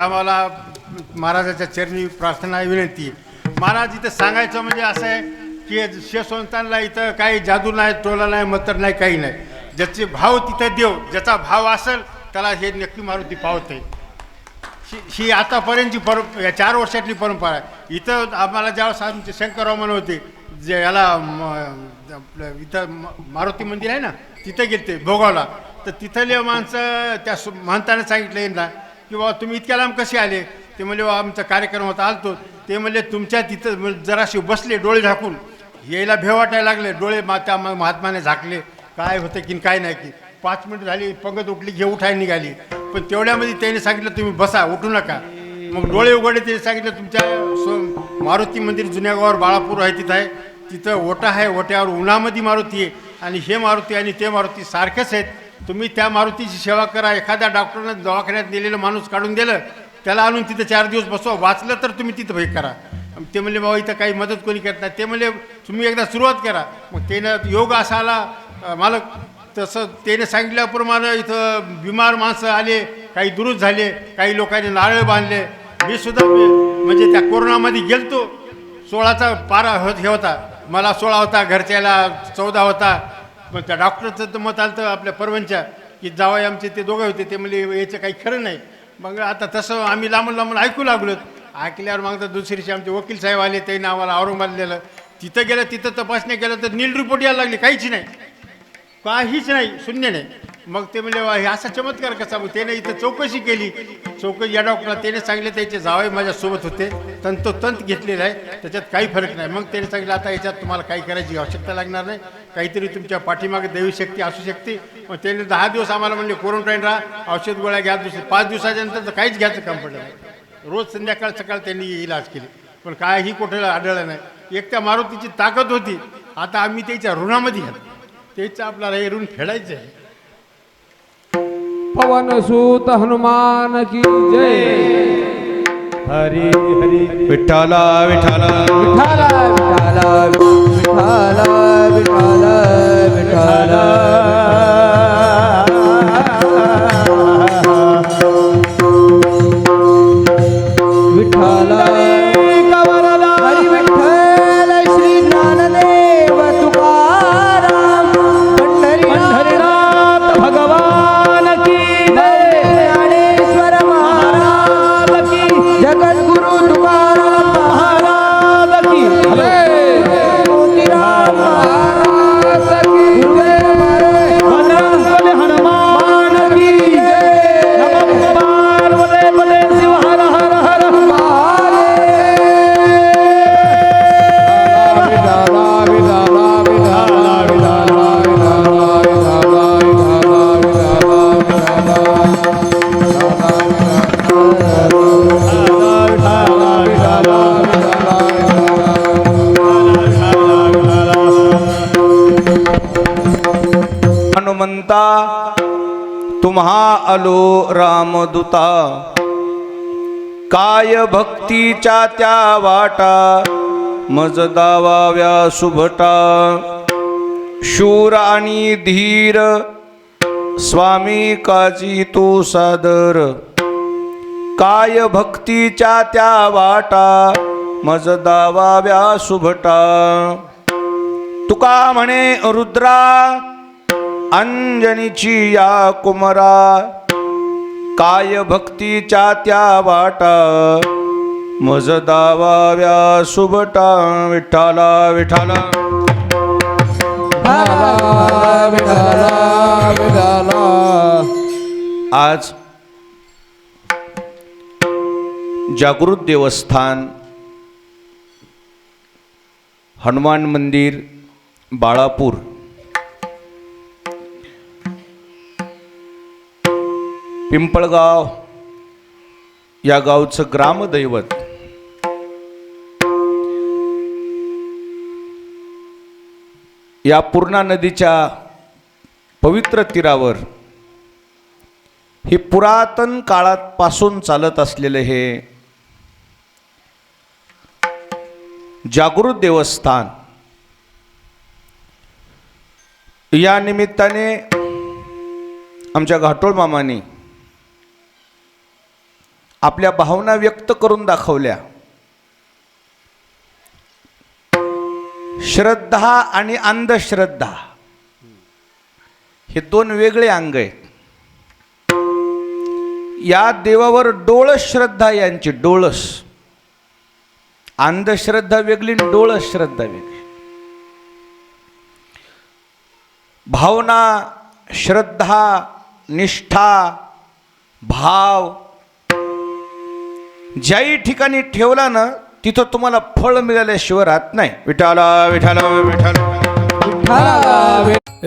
आम्हाला महाराजाच्या चरणी प्रार्थना विनंती. महाराज इथं सांगायचं म्हणजे असं आहे की शेषवंतांना इथं काही जादू नाही, टोला नाही, मंत्र नाही, काही नाही. ज्याचे भाव तिथं देव, ज्याचा भाव असेल त्याला हे नक्की मारुती पावते. ही आतापर्यंतची या 4 वर्षातली परंपरा आहे. इथं आम्हाला ज्यावेळेस आमचे शंकरराव म्हणत होते जे याला आपलं इथं मारुती मंदिर आहे ना, तिथं गेलते भोगावला, तर तिथले माणसं त्या महंताने सांगितलं ना की बाबा तुम्ही इतक्या लांब कसे आले. ते म्हणजे आमचा कार्यक्रम होता, आलतो. ते म्हणजे तुमच्या तिथं जराशी बसले डोळे झाकून, यायला भेव वाटायला लागले. डोळे त्या महात्माने झाकले, काय होतं की काय नाही की. 5 मिनिटं झाली, पंगत उठली, घे उठायला निघाली. पण तेवढ्यामध्ये त्याने सांगितलं तुम्ही बसा, उठू नका. मग डोळे उघडले, त्याने सांगितलं तुमच्या मारुती मंदिर जुन्या गावावर बाळापूर आहे, तिथं आहे, तिथं ओटा आहे, ओट्यावर उन्हामध्ये मारुती आहे. आणि हे मारुती आणि ते मारुती सारखेच आहेत. तुम्ही त्या मारुतीची सेवा करा. एखाद्या डॉक्टरनं दवाखान्यात नेलेलं माणूस काढून दिलं, त्याला आणून तिथं 4 दिवस बसवा, वाचलं तर तुम्ही तिथं हे करा. ते म्हणले बाबा इथं काही मदत कोणी करत नाही. ते म्हणले तुम्ही एकदा सुरुवात करा. मग त्यानं योग असा आला मालक, तसं त्याने सांगितल्याप्रमाणे इथं बिमार माणसं आले, काही दुरुस्त झाले, काही लोकांनी नारळ बांधले. मी सुद्धा म्हणजे त्या कोरोनामध्ये गेलतो. 16चा पारा हे होता, मला 16 होता, घरच्याला 14 होता. पण त्या डॉक्टरचं तर मत आलं तर आपल्या परवनच्या की जावई आमचे ते दोघं होते, ते म्हणजे याचं काही खरं नाही. मग आता तसं आम्ही लांबून लांबून ऐकू लागलो. ऐकल्यावर मग तर दुसरीशी आमचे वकील साहेब आले, त्यांनी आम्हाला औरंगाबाद नेलं. तिथं गेलं, तिथं तपासण्या केलं तर नील रिपोर्ट यायला लागली, काहीच नाही, काहीच नाही, शून्य नाही. मग ते म्हणजे हे असा चमत्कार कसा. मग त्याने इथं चौकशी केली. चौकशी या डॉक्टरला त्याने सांगितलं त्याचे जावई माझ्यासोबत होते, तंतोतंत घेतलेलं आहे, त्याच्यात काही फरक नाही. मग त्याने सांगितलं आता याच्यात तुम्हाला काही करायची आवश्यकता लागणार नाही, काहीतरी तुमच्या पाठीमागे दैवी शक्ती असू शकते. मग त्याने 10 दिवस आम्हाला म्हणले क्वारंटाईन राहा, औषध गोळ्या घ्या. 5 दिवसाच्या नंतर तर काहीच घ्यायचं काम पडलं नाही. रोज संध्याकाळ सकाळ त्यांनी इलाज केले, पण काहीही कुठे आढळलं नाही. एक त्या मारुतीची ताकद होती. आता आम्ही त्याच्या ऋणामध्ये घात, त्याचं आपल्याला हे ऋण फेडायचं आहे. पवन सूत हनुमान की जय. हरी हरी विठ्ठला विठ्ठला विठाला विठाला विठाला विठाला विठाला विठाला कवरला हरी विठ्ठल श्री ज्ञानदेव तुकाराम पंढरीनाथ भगवान की जय. ज्ञानेश्वर महाराज की, जगद्गुरु तुकाराम महाराज की जय. मोतीराम महाराज की जय. बजरंग हनुमान की जय. नमः पार्वती पते शिव हर हर हर महादेव. विठाला विठाला विठाला विठाला विठाला हनुमंता तुम्हा आलो रामदूता, काय भक्तीच्या त्या वाटा, मज दावाव्या सुभटा. शूर आणि धीर स्वामी काजी तो सादर, काय भक्तीच्या त्या वाटा, मज दावाव्या सुभटा. तुका म्हणे रुद्रा अंजनीची या कुमरा, काय भक्तीच्या त्या वाटा, मज दावाव्या सुभटा. विठ्ठला विठ्ठला विठाला विठाला. आज जागृत देवस्थान हनुमान मंदिर बाळापूर पिंपळगाव या गावचं ग्रामदैवत या पूर्णा नदीच्या पवित्र तीरावर हे पुरातन काळापासून चालत असलेले हे जागृत देवस्थान, या निमित्ताने आमच्या घाटोळ मामांनी आपल्या भावना व्यक्त करून दाखवल्या. श्रद्धा आणि अंधश्रद्धा हे दोन वेगळे अंग आहेत. या देवावर डोळस श्रद्धा यांची, डोळस. अंधश्रद्धा वेगळी, डोळस श्रद्धा वेगळी. भावना, श्रद्धा, निष्ठा, भाव ज्याही ठिकाणी ठेवला ना तिथं तुम्हाला फळ मिळाल्याशिवाय राहत नाही. विठाला विठाला विठाला.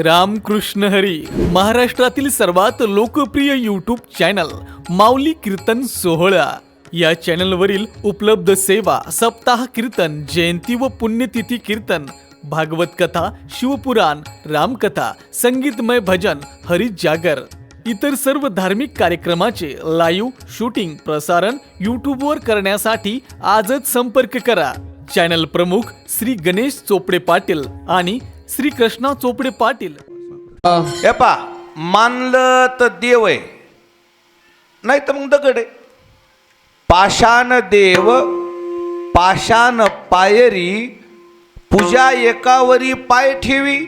रामकृष्ण हरी. महाराष्ट्रातील सर्वात लोकप्रिय यूट्यूब चॅनल माऊली कीर्तन सोहळा या चॅनलवरील उपलब्ध सेवा सप्ताह कीर्तन, जयंती व पुण्यतिथी कीर्तन, भागवत कथा, शिवपुराण, रामकथा, संगीतमय भजन, हरिजागर इतर सर्व धार्मिक कार्यक्रमाचे लाईव्ह शूटिंग प्रसारण यूट्यूबवर करण्यासाठी आजच संपर्क करा. चॅनल प्रमुख श्री गणेश चोपडे पाटील आणि श्री कृष्णा चोपडे पाटील. हे पा, मानलं तर देव आहे, नाही तर मग दगड आहे. पाषाण देव पाषाण पायरी, पूजा एकावरी पाय ठेवी.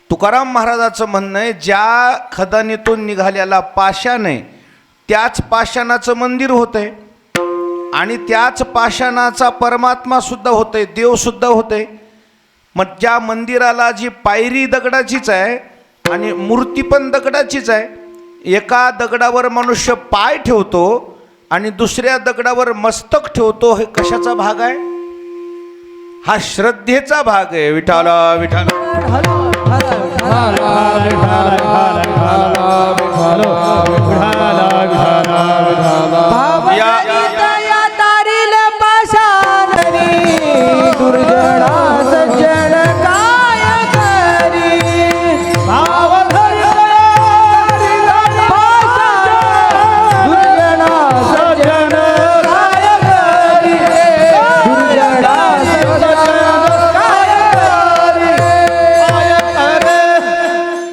तुकाराम महाराजाचं म्हणणं आहे, ज्या खदानीतून निघालेला पाषाण आहे त्याच पाषाणाचं मंदिर होतंय आणि त्याच पाषाणाचा परमात्मा सुद्धा होतंय, देव सुद्धा होतंय. मग ज्या मंदिराला जी पायरी दगडाचीच आहे आणि मूर्ती पण दगडाचीच आहे, एका दगडावर मनुष्य पाय ठेवतो आणि दुसऱ्या दगडावर मस्तक ठेवतो, हे कशाचा भाग आहे? हा श्रद्धेचा भाग आहे. विठाला विठाला.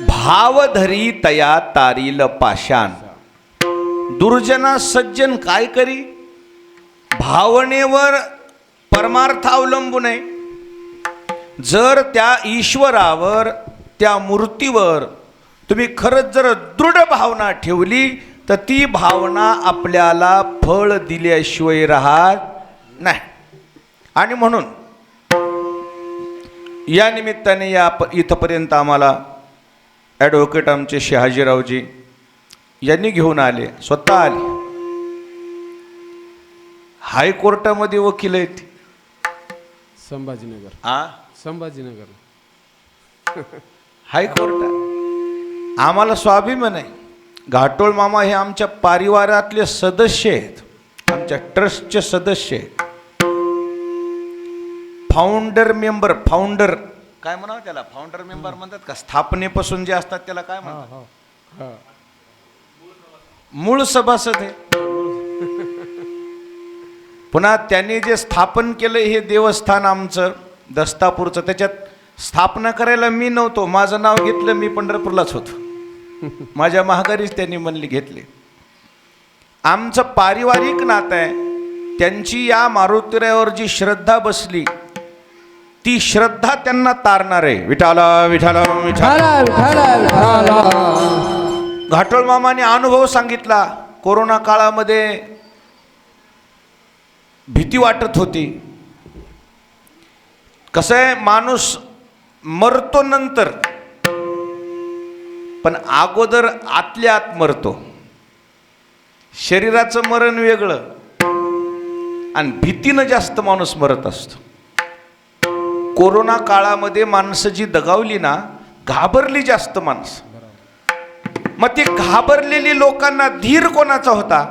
भावधरी तया तारील पाषाण, दुर्जना सज्जन काय करी? भावनेवर परमार्थ अवलंबून आहे. जर त्या ईश्वरावर, त्या मूर्तीवर तुम्ही खरंच जर दृढ भावना ठेवली तर ती भावना आपल्याला फळ दिल्याशिवाय राहत नाही. आणि म्हणून या निमित्ताने इथपर्यंत आम्हाला ॲडव्होकेट आमचे शहाजीरावजी यांनी घेऊन आले, स्वतः आले. हायकोर्टामध्ये वकील आहेत. संभाजीनगर. संभाजीनगर हायकोर्टात. आम्हाला स्वाभिमान आहे. घाटोळ मामा हे आमच्या परिवारातले सदस्य आहेत, आमच्या ट्रस्टचे सदस्य आहेत. फाउंडर मेंबर, फाउंडर काय म्हणावं त्याला? फाउंडर मेंबर म्हणतात का? स्थापनेपासून जे असतात त्याला काय म्हणतात? मूळ सभासद आहे. पुन्हा त्यांनी जे स्थापन केलं हे देवस्थान आमचं दस्तापूरचं, त्याच्यात स्थापना करायला मी नव्हतो, माझं नाव घेतलं, मी पंढरपूरलाच होतो. माझ्या महागारीच त्यांनी म्हणली घेतले. आमचं पारिवारिक नातं आहे. त्यांची या मारुतीरायावर जी श्रद्धा बसली ती श्रद्धा त्यांना तारणार आहे. विठाला विठाला विठाला. घाटोळ मामाने अनुभव सांगितला. कोरोना काळामध्ये भीती वाटत होती. कसं आहे, माणूस मरतो नंतर, पण अगोदर आतल्या आत मरतो. शरीराचं मरण वेगळं आणि भीतीनं जास्त माणूस मरत असतो. कोरोना काळामध्ये माणसं जी दगावली ना, घाबरली जास्त माणसं. मग ती घाबरलेली लोकांना धीर कोणाचा होता?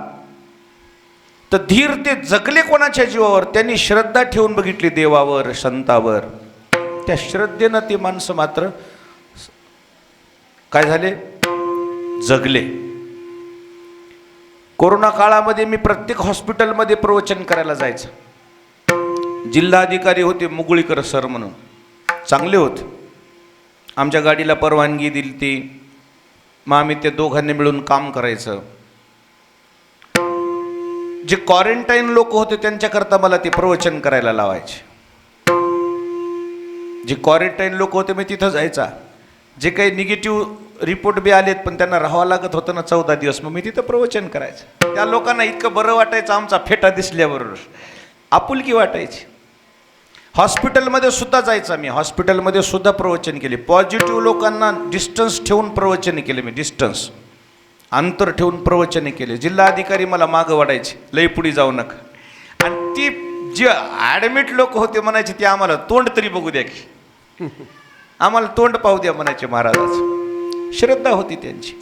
तर धीर ते जगले कोणाच्या जीवावर? त्यांनी श्रद्धा ठेवून बघितली देवावर, संतावर. त्या श्रद्धेनं ती माणसं मात्र काय झाले? जगले. कोरोना काळामध्ये मी प्रत्येक हॉस्पिटलमध्ये प्रवचन करायला जायचं. जिल्हाधिकारी होते मुगळीकर सर म्हणून, चांगले होते. आमच्या गाडीला परवानगी दिली ती. मग आम्ही ते दोघांनी मिळून काम करायचं. जे क्वारंटाईन लोक होते त्यांच्याकरता मला ते प्रवचन करायला लावायचे. जे क्वारंटाईन लोक होते मी तिथं जायचा. जे काही निगेटिव्ह रिपोर्ट बी आलेत पण त्यांना राहावं लागत होतं ना 14 दिवस, मग मी तिथं प्रवचन करायचं. त्या लोकांना इतकं बरं वाटायचं आमचा फेटा दिसल्याबरोबर, आपुलकी वाटायची. हॉस्पिटलमध्ये सुद्धा जायचा मी, हॉस्पिटलमध्ये सुद्धा प्रवचन केले. पॉझिटिव्ह लोकांना डिस्टन्स ठेवून प्रवचन केले मी, डिस्टन्स अंतर ठेवून प्रवचने केले. जिल्हाधिकारी मला मागं वाढायचे, लई पुढे जाऊ नका. आणि ती जे ॲडमिट लोक होते म्हणायचे ते आम्हाला तोंड तरी बघू द्या की, आम्हाला तोंड पाहू द्या म्हणायचे महाराजाचं. श्रद्धा होती त्यांची.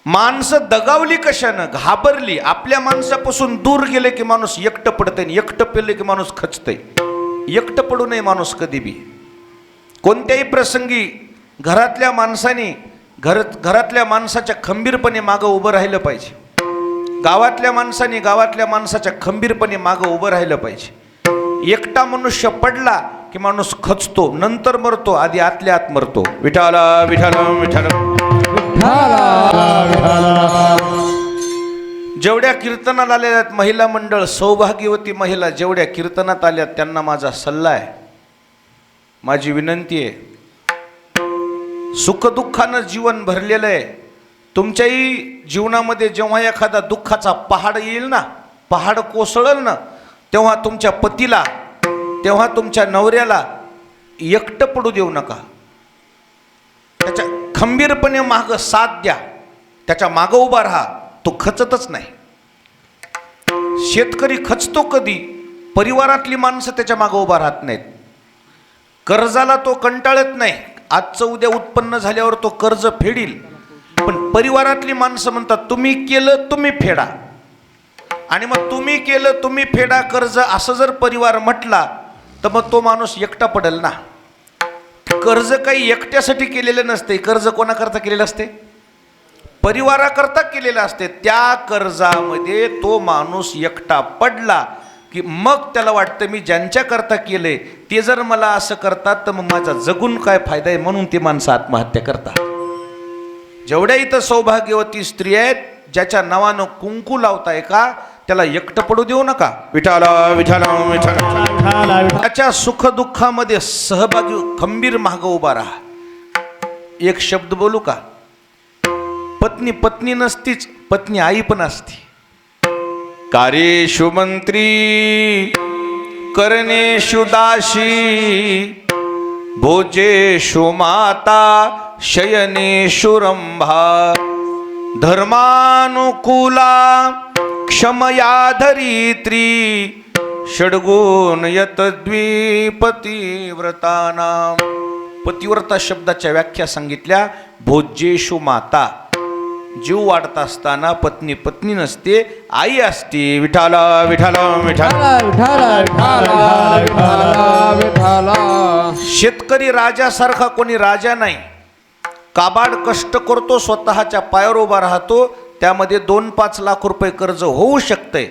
माणसं दगावली कशानं, घाबरली. आपल्या माणसापासून दूर गेले की माणूस एकटं पडतंय, एकटं पेले की माणूस खचतंय. एकटं पडू नये माणूस कधी बी. कोणत्याही प्रसंगी घरातल्या माणसाने घरातल्या माणसाच्या खंबीरपणे मागं उभं राहिलं पाहिजे. गावातल्या माणसाने गावातल्या माणसाच्या खंबीरपणे मागं उभं राहिलं पाहिजे. एकटा मनुष्य पडला की माणूस खचतो, नंतर मरतो, आधी आतल्या आत मरतो. विठाला विठाला विठाला. जेवढ्या कीर्तनात आलेल्या आहेत महिला मंडळ, सौभाग्यवती महिला जेवढ्या कीर्तनात आल्यात त्यांना माझा सल्ला आहे, माझी विनंती आहे. सुखदुःखानं जीवन भरलेलं आहे. तुमच्याही जीवनामध्ये जेव्हा एखादा दुःखाचा पहाड येईल ना, पहाड कोसळल ना, तेव्हा तुमच्या पतीला, तेव्हा तुमच्या नवऱ्याला एकटं पडू देऊ नका. त्याच्या खंबीरपणे मागं साथ द्या, त्याच्या मागं उभा राहा. तो खचतच नाही. शेतकरी खचतो कधी, परिवारातली माणसं त्याच्या मागं उभा राहत नाहीत. कर्जाला तो कंटाळत नाही, आजचं उद्या उत्पन्न झाल्यावर तो कर्ज फेडील. पण परिवारातली माणसं म्हणतात तुम्ही केलं तुम्ही फेडा. आणि मग तुम्ही केलं तुम्ही फेडा कर्ज असं जर परिवार म्हटला तर मग तो माणूस एकटा पडेल ना. कर्ज काही एकट्यासाठी केलेलं नसते. कर्ज कोणाकरता केलेलं असते? परिवाराकरता केलेलं असते. त्या कर्जामध्ये तो माणूस एकटा पडला की मग त्याला वाटतं मी ज्यांच्याकरता केलंय ते जर मला असं करतात तर मग माझा जगून काय फायदा आहे, म्हणून ते माणसं आत्महत्या करतात. जेवढ्या इथं सौभाग्यवती स्त्री आहेत ज्याच्या नावानं कुंकू लावताय का, त्याला एकटं पडू देऊ नका. विठाला विठाला विठाला. त्याच्या सुखदुःखामध्ये सहभागी खंबीर मागं उभा राहा. एक शब्द बोलू का? पत्नी पत्नी नसतीच, पत्नी आई पण असती. कार्येषु मंत्री करणेषु दासी, भोजेषु माता शयनेषु रंभा, धर्मानुकूला क्षमया धरित्री, षड्गुण यत द्विपतिव्रतानां. पतिव्रता शब्दाच्या व्याख्या सांगितल्या. भोजेषु माता, जीव वाढत असताना पत्नी पत्नी नसते, आई असते. विठाला विठाला विठाला. शेतकरी राजासारखा कोणी राजा नाही. काबाड कष्ट करतो, स्वतःच्या पायावर उभा राहतो. त्यामध्ये 2-5 लाख रुपये कर्ज होऊ शकते.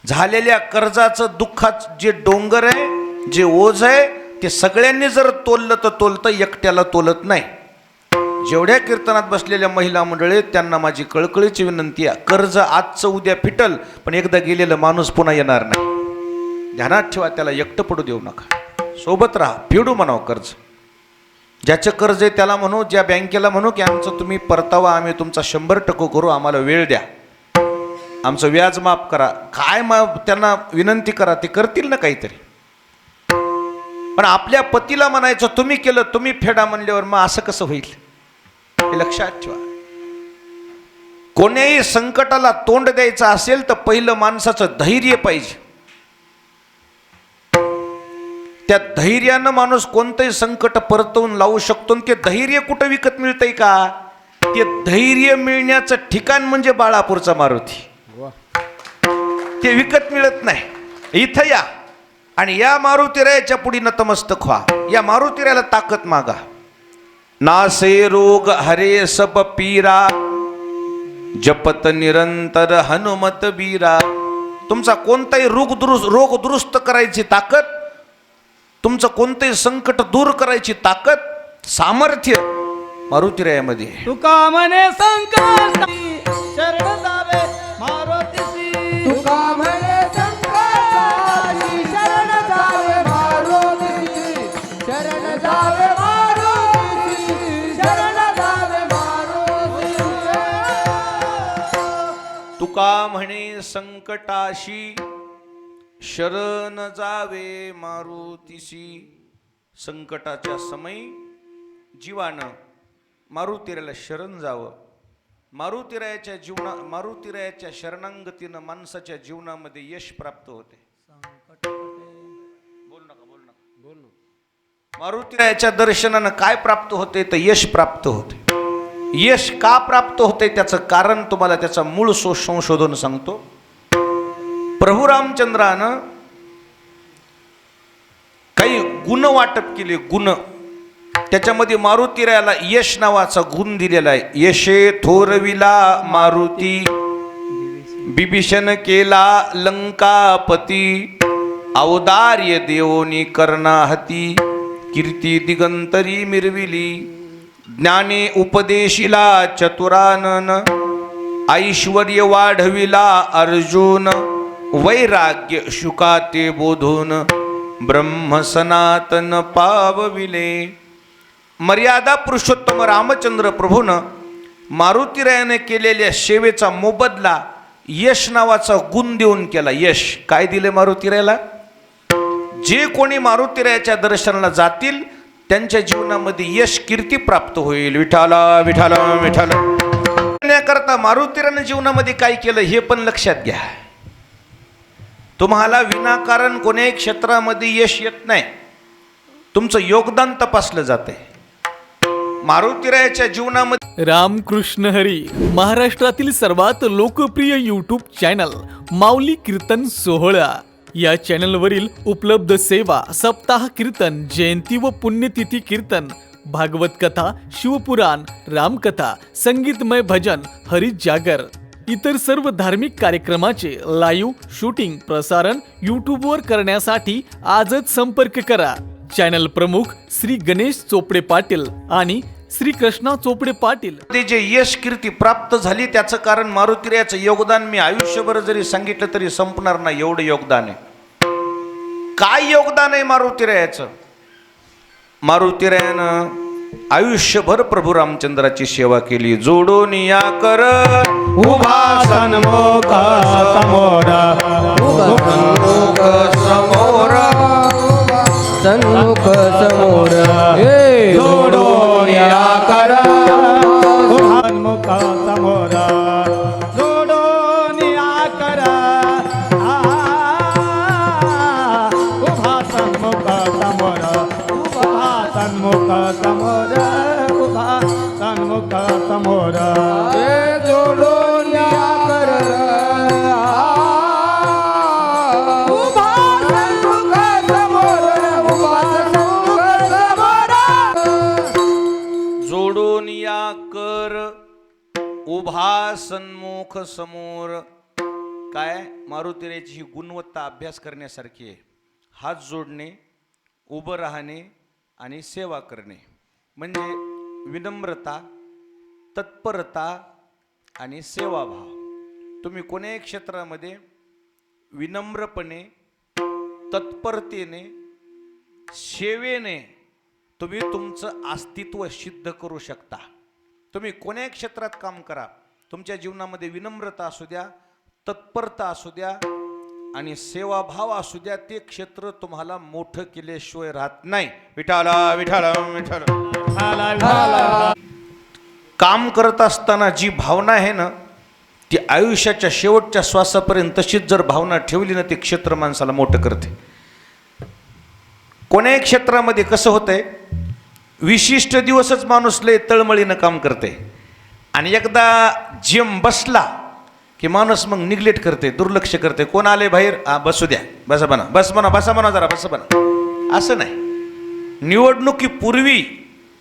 झालेल्या कर्जाचं दुःखाचं जे डोंगर आहे, जे ओझ आहे, ते सगळ्यांनी जर तोललं तर तोलतं, एकट्याला तोलत नाही. जेवढ्या कीर्तनात बसलेल्या महिला मंडळी त्यांना माझी कळकळीची विनंती आहे, कर्ज आजचं उद्या फिटल, पण एकदा गेलेलं माणूस पुन्हा येणार नाही. ध्यानात ठेवा, त्याला एकटं पडू देऊ नका. सोबत राहा, फेडू म्हणावं कर्ज. ज्याचं कर्ज आहे त्याला म्हणू, ज्या बँकेला म्हणू की आमचं तुम्ही परतावा आम्ही तुमचा 100% करू, आम्हाला वेळ द्या, आमचं व्याज माफ करा. काय त्यांना विनंती करा, ते करतील ना काहीतरी. पण आपल्या पतीला म्हणायचं तुम्ही केलं तुम्ही फेडा म्हणल्यावर मग असं कसं होईल? हे लक्षात ठेवा. कोण्याही संकटाला तोंड द्यायचं असेल तर पहिलं माणसाचं धैर्य पाहिजे. त्या धैर्यानं माणूस कोणतंही संकट परतवून लावू शकतो. ते धैर्य कुठं विकत मिळतंय का? ते धैर्य मिळण्याचं ठिकाण म्हणजे बाळापूरचा मारुती. ते विकत मिळत नाही. इथं या आणि या मारुतीरायाच्या पुढे नतमस्तक व्हा. या मारुतीरायाला ताकद मागा. नासे रोग हरे सब पीरा, जपत निरंतर हनुमत बीरा. तुमचा कोणताही रोग दुरुस्त करायची ताकद, तुमचं कोणतंही संकट दूर करायची ताकद, सामर्थ्य मारुतीरायामध्ये. तुका मने संकट शरण जावे तुका म्हणे संकटाशी शरण जावे मारुतीशी. संकटाच्या समयी जीवानं मारुतीराला शरण जावं. मारुतीरायाच्या शरणांगतीनं माणसाच्या जीवनामध्ये यश प्राप्त होते. बोल नका. मारुतीरायाच्या दर्शनानं काय प्राप्त होते तर यश प्राप्त होते. यश का प्राप्त होते त्याचं कारण तुम्हाला त्याचा मूळ संशोधन सांगतो. प्रभू रामचंद्रानं काही गुण वाटप केले. गुण त्याच्यामध्ये मारुतीरायाला यश नावाचा गुण दिलेला आहे. यशे थोरविला मारुती बिभीषण केला लंकापती. औदार्य देवोनी कर्णाहती कीर्ती दिगंतरी मिरविली. ज्ञाने उपदेशिला चतुरानन ऐश्वर्य वाढविला अर्जुन. वैराग्य शुकाते बोधून ब्रह्म सनातन पावविले. मर्यादा पुरुषोत्तम रामचंद्र प्रभून मारुतीरायाने केलेल्या सेवेचा मोबदला यश नावाचा गुण देऊन केला. यश काय दिले मारुतीरायाला? जे कोणी मारुतीरायाच्या दर्शनाला जातील त्यांच्या जीवनामध्ये यश कीर्ती प्राप्त होईल. विठाला विठाला विठाला करता मारुतीरायाने जीवनामध्ये काय केलं हे पण लक्षात घ्या. तुम्हाला विनाकारण कोण्याही क्षेत्रामध्ये यश येत नाही. तुमचं योगदान तपासलं जाते. मारुतीरायाच्या जीवनामध्ये रामकृष्ण हरी महाराष्ट्रातील सर्वात लोकप्रिय यूट्यूब चॅनल माऊली कीर्तन सोहळा या चॅनलवरील उपलब्ध सेवा सप्ताह कीर्तन, जयंती व पुण्यतिथी कीर्तन, भागवत कथा, शिवपुराण, रामकथा, संगीतमय भजन, हरिजागर इतर सर्व धार्मिक कार्यक्रमाचे लाईव्ह शूटिंग प्रसारण यूट्यूबवर करण्यासाठी आजच संपर्क करा. चॅनल प्रमुख श्री गणेश चोपडे पाटील आणि श्री कृष्णा चोपडे पाटील. ते जे यश कीर्ती प्राप्त झाली त्याचं कारण मारुतीरायाचं योगदान मी आयुष्यभर जरी सांगितलं तरी संपणार नाही. एवढं योगदान आहे. काय योगदान आहे मारुतीरायाचं? मारुतीरायानं आयुष्यभर प्रभू रामचंद्राची सेवा केली. जोडून या कर उभा सन्मुख समोर सन्मुख समोर हे जोडून या कर सन्मुख समोर जोडून या कर उभा सन्मुख समोर उभा सन्मुख समोर उभा सन्मुख समोर हे जोडून या कर उभा सन्मुख समोर उभा सन्मुख समोर जोडून या कर उभा सन्मुख समोर. काय मारुतीरायाची ही गुणवत्ता अभ्यास करण्यासारखी आहे. हात जोडणे, उभं राहणे आणि सेवा करणे म्हणजे विनम्रता, तत्परता आणि सेवाभाव. तुम्ही कोण्याही क्षेत्रामध्ये विनम्रपणे, तत्परतेने, सेवेने तुम्ही तुमचं अस्तित्व सिद्ध करू शकता. तुम्ही कोण्याही क्षेत्रात काम करा, तुमच्या जीवनामध्ये विनम्रता असू द्या, तत्परता असू द्या आणि सेवाभाव असू द्या, ते क्षेत्र तुम्हाला मोठं केल्याशिवाय राहत नाही. विठाला विठाला विठाला. काम करत असताना जी भावना आहे ना ती आयुष्याच्या शेवटच्या श्वासापर्यंत तशीच जर भावना ठेवली ना ते क्षेत्र माणसाला मोठं करते. कोण्याही क्षेत्रामध्ये कसं होतंय, विशिष्ट दिवसच माणूस लय तळमळीनं काम करते आणि एकदा जिम बसला की माणूस मग निग्लेक्ट करते, दुर्लक्ष करते. कोण आले बाहेर, बसू द्या, बसा म्हणा, बस म्हणा, बसा म्हणा, जरा बसा म्हणा. असं नाही. निवडणुकीपूर्वी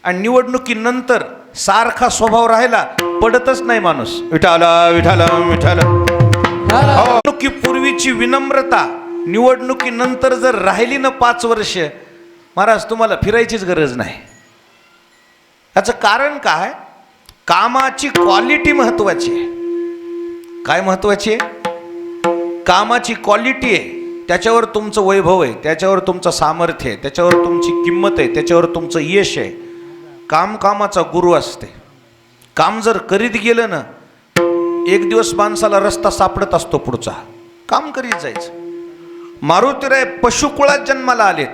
आणि निवडणुकीनंतर सारखा स्वभाव राहिला पडतच नाही माणूस. विठाला विठाला विठाला. निवडणुकीपूर्वीची विनम्रता निवडणुकीनंतर जर राहिली ना 5 वर्ष, महाराज तुम्हाला फिरायचीच गरज नाही. याचं कारण काय? कामाची क्वालिटी महत्वाची आहे. काय महत्वाची आहे? कामाची क्वालिटी आहे. त्याच्यावर तुमचं वैभव आहे, त्याच्यावर तुमचं सामर्थ्य आहे, त्याच्यावर तुमची किंमत आहे, त्याच्यावर तुमचं यश आहे. काम कामाचा गुरु असते. काम जर करीत गेलं ना एक दिवस माणसाला रस्ता सापडत असतो पुढचा, काम करीत जायचं. मारुतीराय पशुकुळात जन्माला आलेत,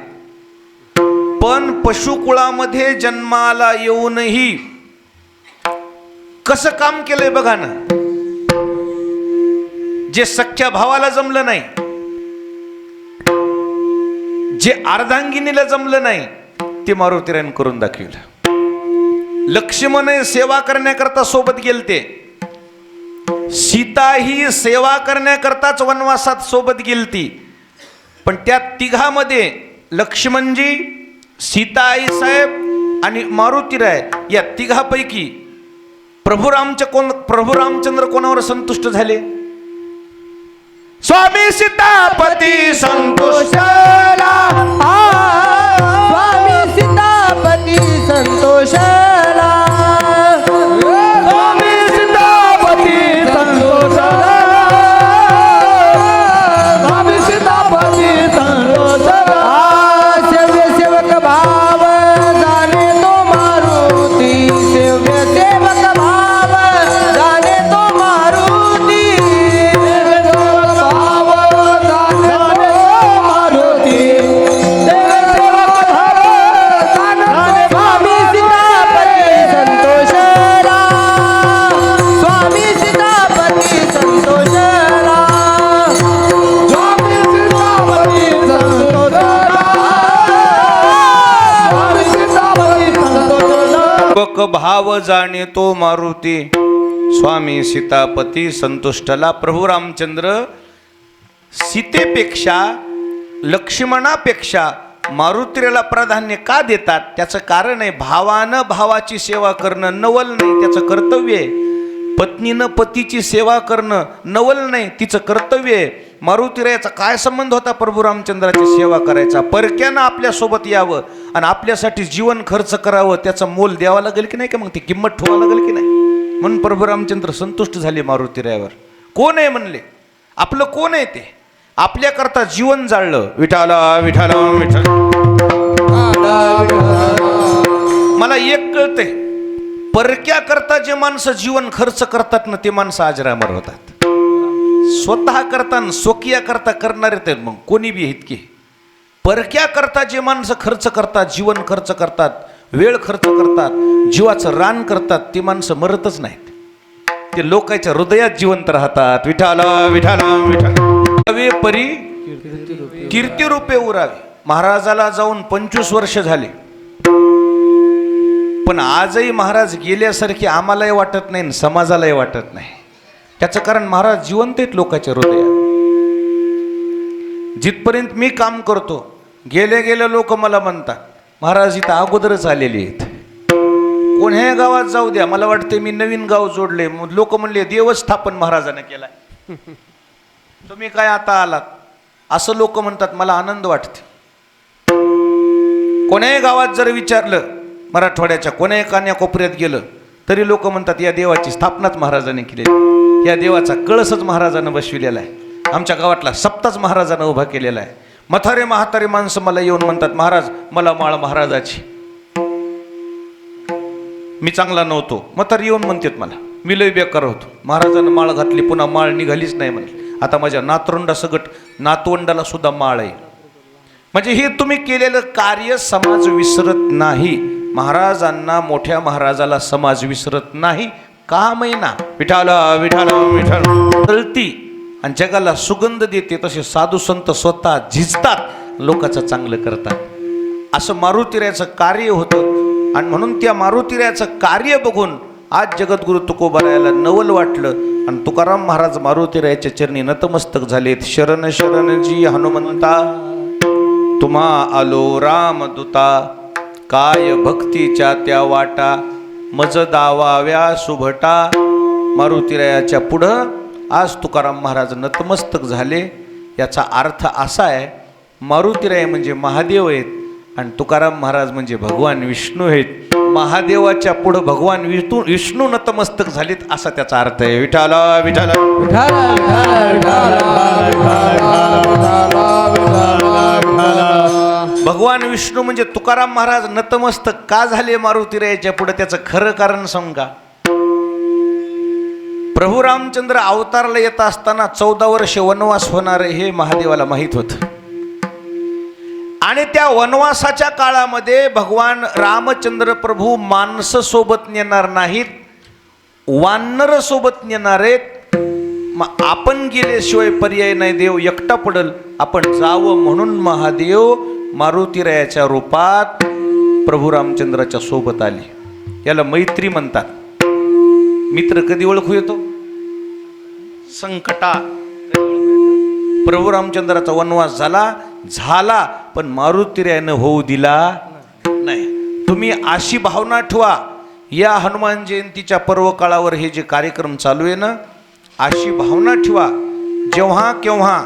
पण पशुकुळामध्ये जन्माला येऊनही कसं काम केलंय बघा ना. जे सख्या भावाला जमलं नाही, जे अर्धांगिनीला जमलं नाही, ते मारुतीरायन करून दाखवलं. लक्ष्मण सेवा करण्याकरता सोबत गेलते, सीता ही सेवा करण्याकरताच वनवासात सोबत गेलती. पण त्या तिघामध्ये लक्ष्मणजी, सीता आई साहेब आणि मारुतीराय या तिघापैकी प्रभू रामचंद्र कोणावर संतुष्ट झाले? स्वामी सीतापती संतोषला, स्वामी सीतापती संतोषला, स्वामी सीतापती संतोषला, स्वामी सीतापती संतोषला. सेव्य सेवक भाव जाणे तो मारुती, सेव्य सेवक भाव जाणे तो मारुती, सेव्य सेवक भाव जाणे तो मारुती, सेव्य सेवक भाव जाणे स्वामी सीतापती संतोषला, स्वामी सीतापती संतोषला, स्वामी सीतापती संतोषला, स्वामी सीतापती संतोषला. बक भाव जाणे तो मारुती, स्वामी सीतापती संतुष्टला. प्रभू रामचंद्र सीतेपेक्षा लक्ष्मणापेक्षा मारुतीला प्राधान्य का देतात? त्याचं कारण आहे, भावानं भावाची सेवा करणं नवल नाही, त्याचं कर्तव्य आहे. पत्नीनं पतीची सेवा करणं नवल नाही, तिचं कर्तव्य आहे. मारुतीरायाचा काय संबंध होता प्रभू रामचंद्राची सेवा करायचा? परक्यानं आपल्यासोबत यावं आणि आपल्यासाठी जीवन खर्च करावं, त्याचं मोल द्यावं लागेल की नाही, का मग ती किंमत ठेवावं लागेल की नाही? म्हणून प्रभू रामचंद्र संतुष्ट झाले मारुतीरायावर. कोण आहे म्हणले? आपलं कोण आहे ते? आपल्याकरता जीवन जाळलं. विठाला विठाला विठाला. मला एक कळतंय, परक्या करता जे माणसं जीवन खर्च करतात ना, ते माणसं अजरामर होतात. स्वतः करता स्वकीया करता करणारे ते मग कोणी बी इतके. परक्या करता जे माणसं खर्च करतात, जीवन खर्च करतात, वेळ खर्च करतात, जीवाचं रान करतात, ते माणसं मरतच नाहीत. ते लोकांच्या हृदयात जिवंत राहतात. विठाला विठाला विठाला. परी कीर्ती रूपे उरावे. महाराजाला जाऊन 25 वर्ष झाले, पण आजही महाराज गेल्यासारखे आम्हालाही वाटत नाही, समाजालाही वाटत नाही. त्याचं कारण महाराज जिवंत आहेत लोकांच्या हृदयात. जिथपर्यंत मी काम करतो, गेले गेले लोक मला म्हणतात, महाराज इथं अगोदरच आलेले आहेत. कोण्या गावात जाऊ द्या, मला वाटते मी नवीन गाव जोडले. लोक म्हणले देवस्थापन महाराजांना केलाय, तुम्ही काय आता आलात, असं लोक म्हणतात. मला आनंद वाटते. कोण्याही गावात जर विचारलं, मराठवाड्याच्या कोण्याही कान्याकोपऱ्यात गेलं, तरी लोक म्हणतात या देवाची स्थापनाच महाराजांनी केलेली, या देवाचा कळसच महाराजानं बसविलेला आहे, आमच्या गावातला सप्ताच महाराजानं उभा केलेला आहे. म्हातारे म्हातारे माणसं मला येऊन म्हणतात, महाराज मला माळ महाराजाची. मी चांगला नव्हतो, म्हातारे येऊन म्हणतात मला, मी लय बेकार होतो, महाराजानं माळ घातली, पुन्हा माळ निघालीच नाही म्हणले. आता माझ्या नातरुंडा सगट नातवंडाला सुद्धा माळ आहे. म्हणजे हे तुम्ही केलेलं कार्य समाज विसरत नाही. महाराजांना, मोठ्या महाराजाला समाज विसरत नाही. का महिना विठाला विठाला विठाला तळती आणि जगाला सुगंध देते, तसे साधू संत स्वतः झिजतात, लोकांचं चांगलं करतात. असं मारुतीरायाचं कार्य होतं. आणि म्हणून त्या मारुतीरायाचं कार्य बघून आज जगद्गुरु तुकोबारायाला नवल वाटलं आणि तुकाराम महाराज मारुतीरायाच्या चरणी नतमस्तक झालेत. शरण शरण जी हनुमंता, तुम्हा आलो रामदूता, काय भक्तीच्या त्या वाटा, मज दावाव्या सुभटा. मारुतीरायाच्या पुढं आज तुकाराम महाराज नतमस्तक झाले. याचा अर्थ असा आहे, मारुतीराय म्हणजे महादेव आहेत आणि तुकाराम महाराज म्हणजे भगवान विष्णू आहेत. महादेवाच्या पुढं भगवान विष्णू नतमस्तक झालेत, असा त्याचा अर्थ आहे. विठाला विठाला भगवान विष्णू म्हणजे तुकाराम महाराज नतमस्तक का झाले मारुतीरायाच्या पुढे? त्याचं खरं कारण सांगा. प्रभू रामचंद्र अवतारला येत असताना 14 वर्ष वनवास होणार हे महादेवाला माहित होतं. आणि त्या वनवासाच्या काळामध्ये भगवान रामचंद्र प्रभू माणसं सोबत नेणार नाहीत, वानर सोबत नेणार आहेत. मग आपण गेल्याशिवाय पर्याय नाही, देव एकटा पडल, आपण जावं म्हणून महादेव मारुतीरायाच्या रूपात प्रभू रामचंद्राच्या सोबत आले. याला मैत्री म्हणतात. मित्र कधी ओळखू येतो? संकटा. प्रभू रामचंद्राचा वनवास झाला पण मारुतीरायानं होऊ दिला नाही. तुम्ही अशी भावना ठेवा, या हनुमान जयंतीच्या पर्व काळावर हे जे कार्यक्रम चालू आहे ना, अशी भावना ठेवा, जेव्हा केव्हा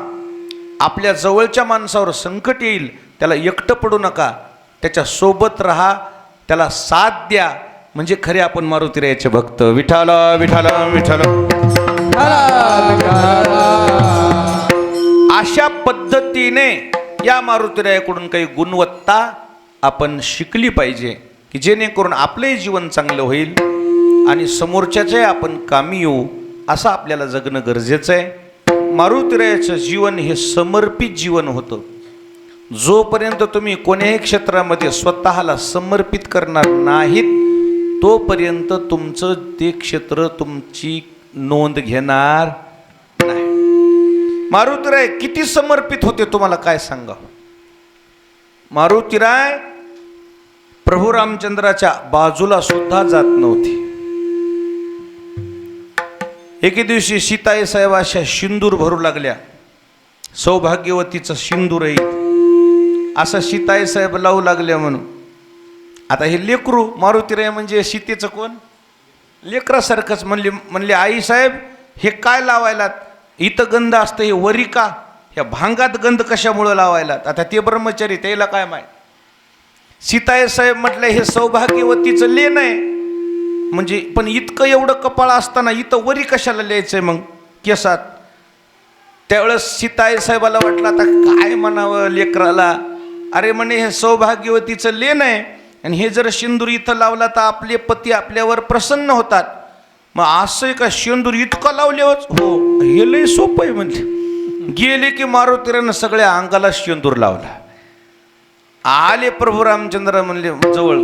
आपल्या जवळच्या माणसावर संकट येईल त्याला एकटं पडू नका, त्याच्या सोबत राहा, त्याला साथ द्या, म्हणजे खरे आपण मारुतीरायाचे भक्त. विठ्ठल विठ्ठल विठ्ठल. अशा पद्धतीने या मारुतीरायाकडून काही गुणवत्ता आपण शिकली पाहिजे, की जेणेकरून आपले जीवन चांगलं होईल आणि समोरच्याचे आपण कामी येऊ. असं आपल्याला जगणं गरजेचं आहे. मारुतीरायाचं जीवन हे समर्पित जीवन होतं. जोपर्यंत तुम्ही कोणत्याही क्षेत्रामध्ये स्वतःला समर्पित करणार नाहीत, तोपर्यंत तुमचं ते क्षेत्र तुमची नोंद घेणार नाही. मारुतीराय किती समर्पित होते तुम्हाला काय सांगा. मारुतीराय प्रभू रामचंद्राच्या बाजूला सुद्धा जात नव्हती. एके दिवशी सीताई साहेब अशा सिंदूर भरू लागल्या. सौभाग्यवतीचं सिंदूर आहे असं सीताई साहेब लावू लागल्या म्हणून. आता हे लेकरू मारुतीराय म्हणजे सीतेचं कोण? लेकरासारखंच. म्हणले आई साहेब हे काय लावायलात? इथं गंध असतं, हे वरी का? ह्या भांगात गंध कशामुळं लावायलात? आता ते ब्रह्मचारी, त्याला काय माहीत. सीताई साहेब म्हटलं हे सौभाग्यवतीचं लेण आहे म्हणजे, पण इतकं एवढं कपाळ असताना इथं वरी कशाला लिहायचंय मग केसात? त्यावेळेस सीताई साहेबाला वाटलं आता काय म्हणावं लेकराला. अरे म्हणे हे सौभाग्यवतीचं लेण आहे आणि हे जर शेंदूर इथं लावला तर आपले पती आपल्यावर प्रसन्न होतात. मग असं का शेंदूर इतकं लावल्यावर? हो, हे लय सोपं आहे म्हणजे. गेले की मारुतीरानं सगळ्या अंगाला शेंदूर लावला. आले प्रभू रामचंद्र म्हणले जवळ.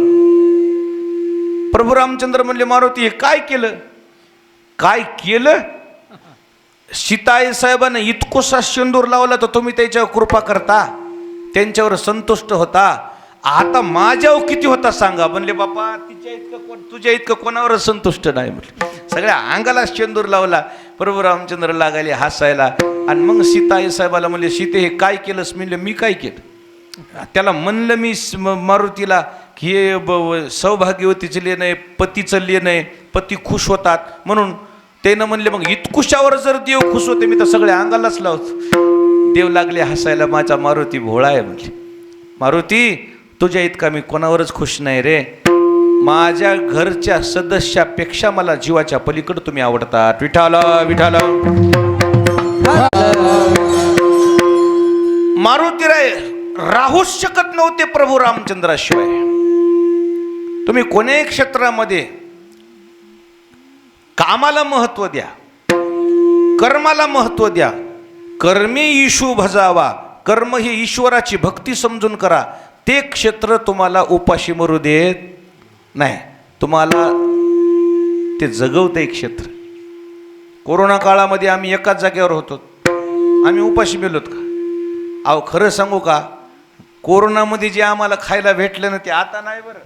प्रभू रामचंद्र म्हणले मारुती हे काय केलं? काय केलं? सीताई साहेबांना इतकोसा शेंदूर लावला तर तुम्ही त्याच्यावर कृपा करता, त्यांच्यावर संतुष्ट होता. आता माझ्यावर किती होता सांगा. म्हणले बापा तुझ्या इतकं कोणावर संतुष्ट नाही. म्हटलं सगळ्या अंगाला शेंदूर लावला. प्रभू रामचंद्र लागाले हसायला. आणि मग सीताई साहेबाला म्हणले सीते हे काय केलंस? म्हणले मी काय केलं? त्याला म्हणलं मी मारुतीला की हे सौभाग्यवतीचं लेण आहे, पतीचं लेण आहे, पती खुश होतात म्हणून. त्यानं म्हणले मग इतकुशावर जर देव खुश होते मी तर सगळ्या अंगालाच लावतो. देव लागले हसायला, माझा मारुती भोळा आहे. म्हणजे मारुती तुझ्या इतका मी कोणावरच खुश नाही रे. माझ्या घरच्या सदस्यापेक्षा मला जीवाच्या पलीकडे तुम्ही आवडतात. विठ्ठल विठ्ठल. मारुतीराय राहूच शकत नव्हते प्रभू रामचंद्राशिवाय. तुम्ही कोणत्याही क्षेत्रामध्ये कामाला महत्व द्या, कर्माला महत्व द्या. कर्मे ईशू भजावा. कर्म ही ईश्वराची भक्ती समजून करा. ते क्षेत्र तुम्हाला उपाशी मरू देत नाही, तुम्हाला ते जगवते क्षेत्र. कोरोना काळामध्ये आम्ही एकाच जागेवर होतो, आम्ही उपाशी मेलोत का? अहो खरं सांगू का, कोरोनामध्ये जे आम्हाला खायला भेटलं ना ते आता नाही बरं.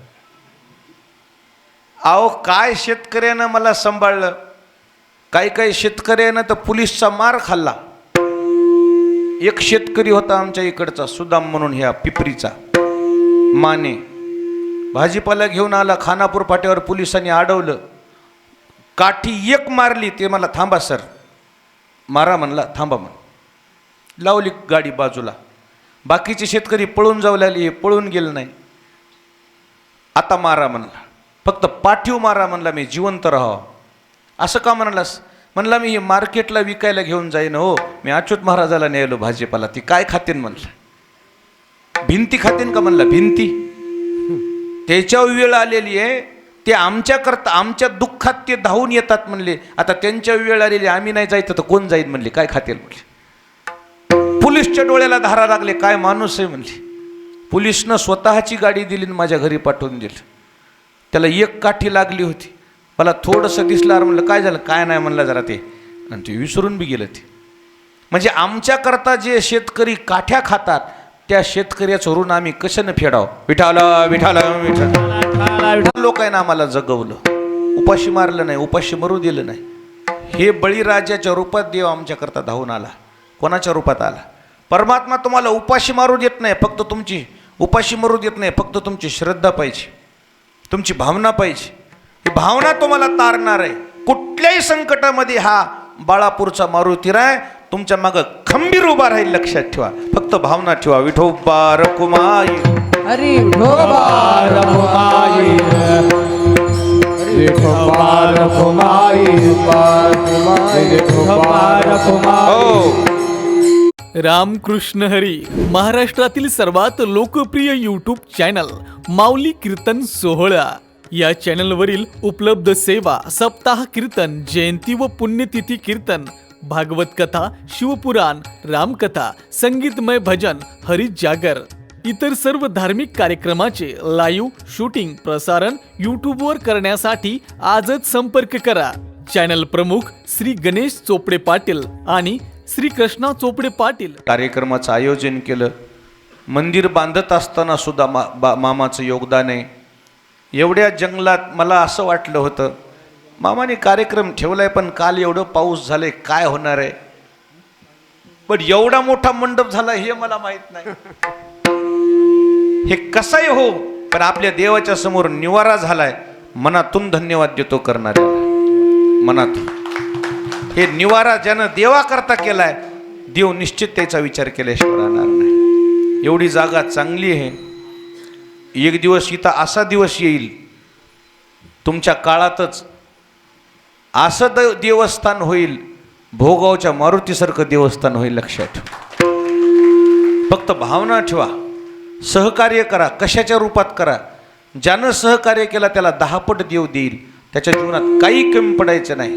अहो काय शेतकऱ्यानं मला सांभाळलं, काही शेतकऱ्यानं तर पोलिसचा मार खाल्ला. एक शेतकरी होता आमच्या इकडचा सुदाम म्हणून, ह्या पिपरीचा माने. भाजीपाला घेऊन आला, खानापूर फाट्यावर पोलिसांनी अडवलं, काठी एक मारली. ते मला थांबा सर, मारा म्हणला, थांबा म्हण. लावली गाडी बाजूला. बाकीचे शेतकरी पळून जाऊ लागले, हे पळून गेलं नाही. आता मारा म्हणला, फक्त पाठीव मारा म्हणला, मी जिवंत राहावं. असं का म्हणालास? म्हणला मी हे मार्केटला विकायला घेऊन जाईन हो, मी अच्युत महाराजाला न्यायलो भाजीपाला. ती काय खातीन म्हणलं? भिंती खातीन का म्हणला? भिंती. त्याच्यावर वेळ आलेली आहे, ते आमच्याकरता आमच्या दुःखात ते धावून येतात म्हणले. आता त्यांच्या वेळ आलेली, आम्ही नाही जायचं तर कोण जाईल म्हणले, काय खातील म्हणले. पोलीसच्या डोळ्याला धारा लागले, काय माणूस आहे म्हणले. पोलिसनं स्वतःची गाडी दिली आणि माझ्या घरी पाठवून दिलं. त्याला एक काठी लागली होती, मला थोडंसं दिसलं, म्हणलं काय झालं, काय नाही म्हणलं जरा ते, आणि ते विसरून बी गेलं ते. म्हणजे आमच्याकरता जे शेतकरी काठ्या खातात त्या शेतकऱ्याचं ऋण आम्ही कशानं फेडावं. विठाला विठाला विठाला लोकांना आम्हाला जगवलं, उपाशी मारलं नाही, उपाशी मरू दिलं नाही. हे बळीराजाच्या रूपात देव आमच्याकरता धावून आला. कोणाच्या रूपात आला? परमात्मा तुम्हाला उपाशी मारू देत नाही, फक्त तुमची उपाशी मरू देत नाही, फक्त तुमची श्रद्धा पाहिजे, तुमची भावना पाहिजे. ही भावना तुम्हाला तारणार आहे. कुठल्याही संकटामध्ये हा बाळापूरचा मारुतीराय तुमच्या मागं खंबीर उभा राहील. लक्षात ठेवा, फक्त भावना ठेवा. विठोबा रखुमाई हरी विठोबा रखुमाई, विठोबा रखुमाई, विठोबा रखुमाई. हो. रामकृष्ण हरी. महाराष्ट्रातील सर्वात लोकप्रिय यूट्यूब चॅनल माऊली कीर्तन सोहळा या चॅनलवरील उपलब्ध सेवा सप्ताह कीर्तन, जयंती व पुण्यतिथी कीर्तन, भागवत कथा, शिवपुराण, रामकथा, संगीतमय भजन, हरिजागर, इतर सर्व धार्मिक कार्यक्रमाचे लाईव्ह शूटिंग प्रसारण यूट्यूबवर करण्यासाठी आजच संपर्क करा. चॅनल प्रमुख श्री गणेश चोपडे पाटील आणि श्री कृष्णा चोपडे पाटील. कार्यक्रमाचं आयोजन केलं. मंदिर बांधत असताना सुद्धा मामाचं योगदान आहे. एवढ्या जंगलात मला असं वाटलं होतं, मामाने कार्यक्रम ठेवलाय पण काल एवढं पाऊस झालंय, काय होणार आहे. पण एवढा मोठा मंडप झाला हे मला माहित नाही. हे कसंही हो, पण आपल्या देवाच्या समोर निवारा झालाय. मनातून धन्यवाद देतो करणाऱ्याला, मनातून. हे निवारा ज्यानं देवाकरता केलाय, देव निश्चित त्याचा विचार केल्याशिवाय राहणार नाही. एवढी जागा चांगली आहे. एक दिवस इथं असा दिवस येईल तुमच्या काळातच, असं देवस्थान होईल, भोगावच्या मारुतीसारखं देवस्थान होईल. लक्षात ठेवा, फक्त भावना ठेवा. सहकार्य करा, कशाच्या रूपात करा. ज्यानं सहकार्य केला त्याला 10 पट देव देईल. त्याच्या जीवनात काही कमी पडायचं नाही.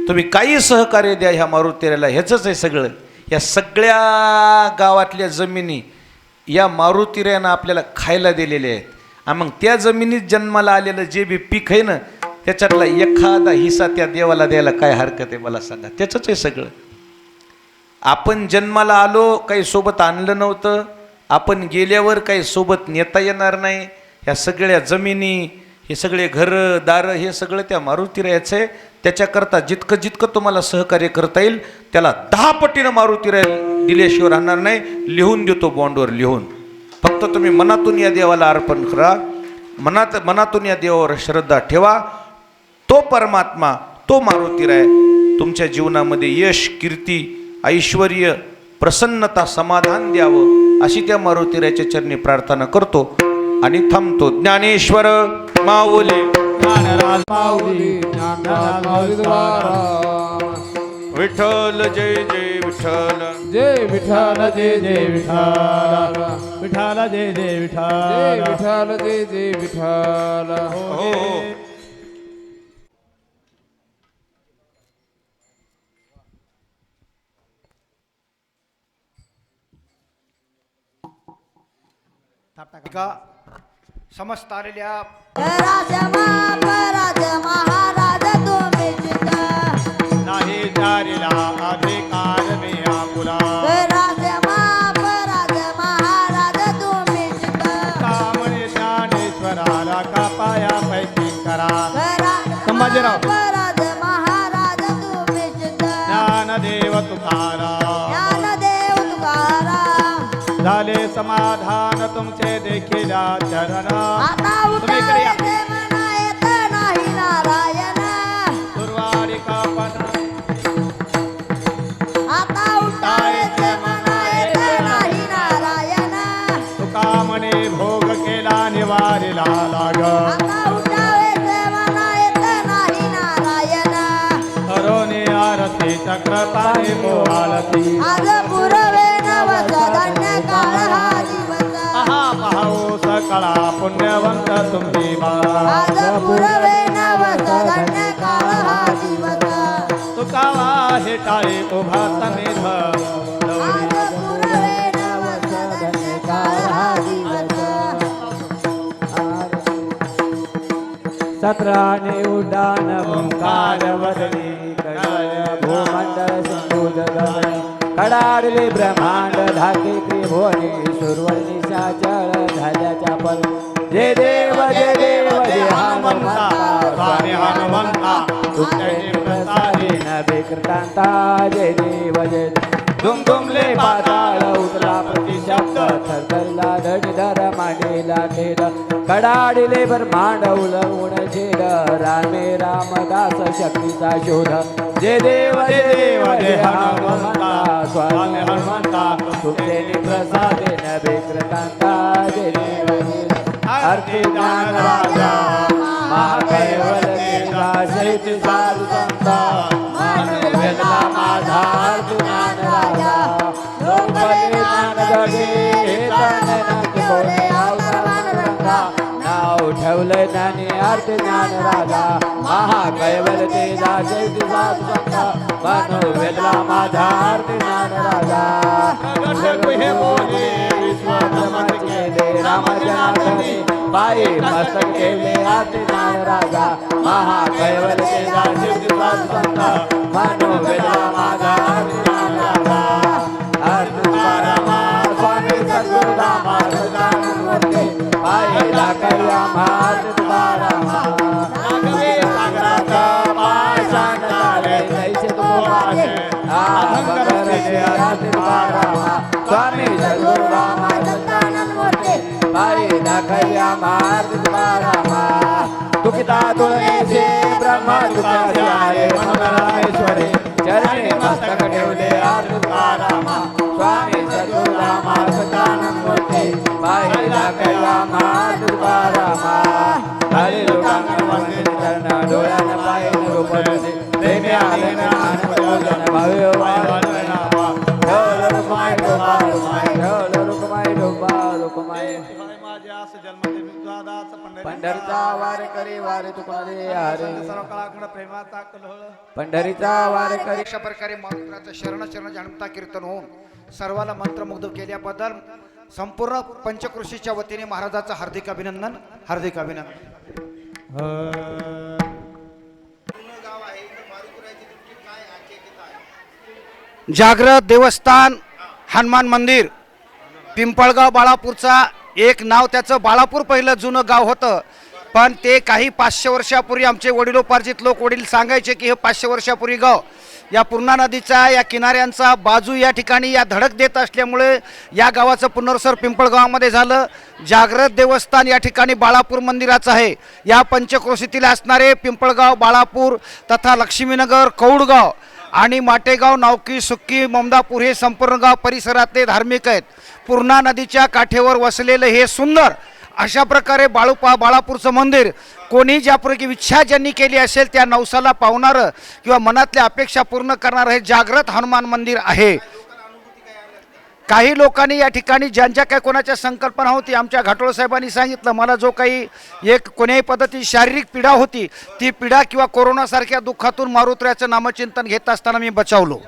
तुम्ही काही सहकार्य द्या ह्या मारुतीला, ह्याचंच आहे सगळं. या सगळ्या गावातल्या जमिनी या मारुतीऱ्यानं आपल्याला खायला दिलेल्या आहेत. आणि मग त्या जमिनीत जन्माला आलेलं जे बी पीक आहे ना, त्याच्यातला एखादा हिस्सा त्या देवाला द्यायला काय हरकत आहे मला सांगा. त्याचंच आहे सगळं. आपण जन्माला आलो, काही सोबत आणलं नव्हतं. आपण गेल्यावर काही सोबत नेता येणार नाही. ह्या सगळ्या जमिनी, हे सगळे घरं दारं, हे सगळं त्या मारुतीरायाचं आहे. त्याच्याकरता जितकं जितकं तुम्हाला सहकार्य करता येईल त्याला 10 पटीनं मारुतीराय दिल्याशिवाय राहणार नाही. लिहून देतो बॉन्डवर, लिहून. फक्त तुम्ही मनातून या देवाला अर्पण करा, मनातून या देवावर श्रद्धा ठेवा. तो परमात्मा, तो मारुतीराय तुमच्या जीवनामध्ये यश, कीर्ती, ऐश्वर्य, प्रसन्नता, समाधान द्यावं अशी त्या मारुतीरायाच्या चरणी प्रार्थना करतो आणि थांबतो. ज्ञानेश्वर माऊली, ज्ञानराज माऊली, ज्ञानराज माऊली द्वारा. विठ्ठल जय जय विठ्ठल, जय विठ्ठल, जय जय विठ्ठल, विठाला जय जय जय विठाला. विठ्ठल, जय जय विठ्ठल. हो. का समस्त आलेल्या महाराज तुम्ही नाही जारीला अधिकार मी आपुला. महाराज तुम्ही कामणे ज्ञानेश्वराला का पाया पैकी करा. संभाजीराव. महाराज तुम्ही ज्ञानदेव तुकाराम झाले समाधान तुमचे देखील चरण. तुम्ही इकडे या. नाही नारायण दुर्वारी कापण आता उठायचे मना येत नाही नारायण. तुका म्हणे भोग केला निवारीला लाग. आता उठायचे मना येत नाही नारायण. हरोने आरती चक्रपाणी मोहालती. आज पुरवे नवस धन्य काळ हा दिवस. पाहू सकळा पुण्यवंत तुम्ही बाळा. आज पुरवे प्रातमेध आज पूर्वे नवसदने काळ हा दिवस सत्राने उड्डाण ओंकार वदनी भूमंडळ सिंधू जगणे कडाडले ब्रह्मांड धाके त्रिभुवने सुरवणी निशाचळ झाल्याच्या पल जय देव जय हनुमंता स्वामी हनुमंता तुझे प्रसादे नभे कृतांता जय देव जय दुमदुमले पाताळ उतला प्रतिशब्द थरथरला धडधर मांडीला ठेड कडाडिले ब्रह्मांड उलवून छेड रामे रामदास शक्तीचा शोध जय देव जय हनुमंता स्वामी हनुमंता तुझे प्रसादे नभे कृतांता जय देव आरती ज्ञान राजा महाकैवल तेजा सहित साधु संता मानव वेदला माझा आरती ज्ञान राजा लोकले ज्ञान जगे हे तन कोणे अवसमान रंगा नाव ठेवले ज्ञानी आरती ज्ञान राजा महाकैवल तेजा सहित साधु संता मानव वेदला माझा आरती ज्ञान राजा हे बोले विश्व ब्रह्माचे दे राम जनार्दनी पायी मस्तक ठेवले आरती ज्ञान राजा महाकैवल तेजा सिद्ध संता मानो वेदा माझा आरती ज्ञान राजा आरती तुकारामा स्वामी सद्गुरुदामा सदानंदमूर्ती पायी दाखवला आरती तुकारामा नागवे सागराचा पाषाण तारे जैसे तुकोबाचे अभंग रचले आरती तुकारामा स्वामी सद्गुरुदामा सदानंदमूर्ती पायी दाखवल्या मार्ग तुकारामा तुकिता तुळणीचे ब्रह्मा तुकारे मनोरामेश्वरे चरणी मस्तक ठेवले आरती तुकारामा स्वामी सद्गुरुरामा सदानंदमूर्ती पायी दाखवल्या मार्ग तुकारामा हरी लोकांना वंदे चरण डोळ्याने पायी रूप तुझे प्रेमी आले ना आनंद बोलन भावे वाळवणावा ढोल रुकमाई डोबा रुकमाई ढोल रुकमाई डोबा रुकमाई माझ्यास जन्मते विद्वादास पंढरीचा वार करी वारे तुका दे हरे सर्व कलाखंड प्रेमाचा कल्होळ पंढरीचा वार करी अशा प्रकारे मंत्राचं शरण शरण जाणता कीर्तन होऊन सर्वाला मंत्रमुग्ध केल्याबद्दल संपूर्ण पंचकृषीच्या वतीने महाराजाचं हार्दिक अभिनंदन हार्दिक अभिनंदन जागृत देवस्थान हनुमान मंदिर पिंपळगाव बाळापूरचा एक नाव त्याचं बाळापूर पहिलं जुनं गाव होतं पण ते काही 500 वर्षापूर्वी आमचे वडिलोपार्जित लोक वडील सांगायचे की हे 500 वर्षापूर्वी गाव या पूर्णा नदीचा या किनाऱ्यांचा बाजू या ठिकाणी या धडक देत असल्यामुळे या गावाचं पुनर्सर पिंपळगावामध्ये झालं. जागृत देवस्थान या ठिकाणी बाळापूर मंदिराचं आहे. या पंचक्रोशीतील असणारे पिंपळगाव बाळापूर तथा लक्ष्मीनगर कौडगाव आणि माटेगाव नावकी सुक्की ममदापूर हे संपूर्ण गाव परिसरातले धार्मिक आहेत. पूर्णा नदीच्या काठेवर वसलेलं हे सुंदर अशा प्रकारे बाळापूरचं मंदिर कोणी ज्यापैकी इच्छा ज्यांनी केली असेल त्या नवसाला पावणारं किंवा मनातल्या अपेक्षा पूर्ण करणारं हे जागृत हनुमान मंदिर आहे. काही लोकांनी या ठिकाणी ज्यांच्या काही कोणाच्या संकल्पना होती आमच्या घाटोळ साहेबांनी सांगितलं मला जो काही एक कोण्याही पद्धती शारीरिक पीडा होती ती पीडा किंवा कोरोनासारख्या दुःखातून मारुत्र्याचं नामचिंतन घेत असताना मी बचावलो.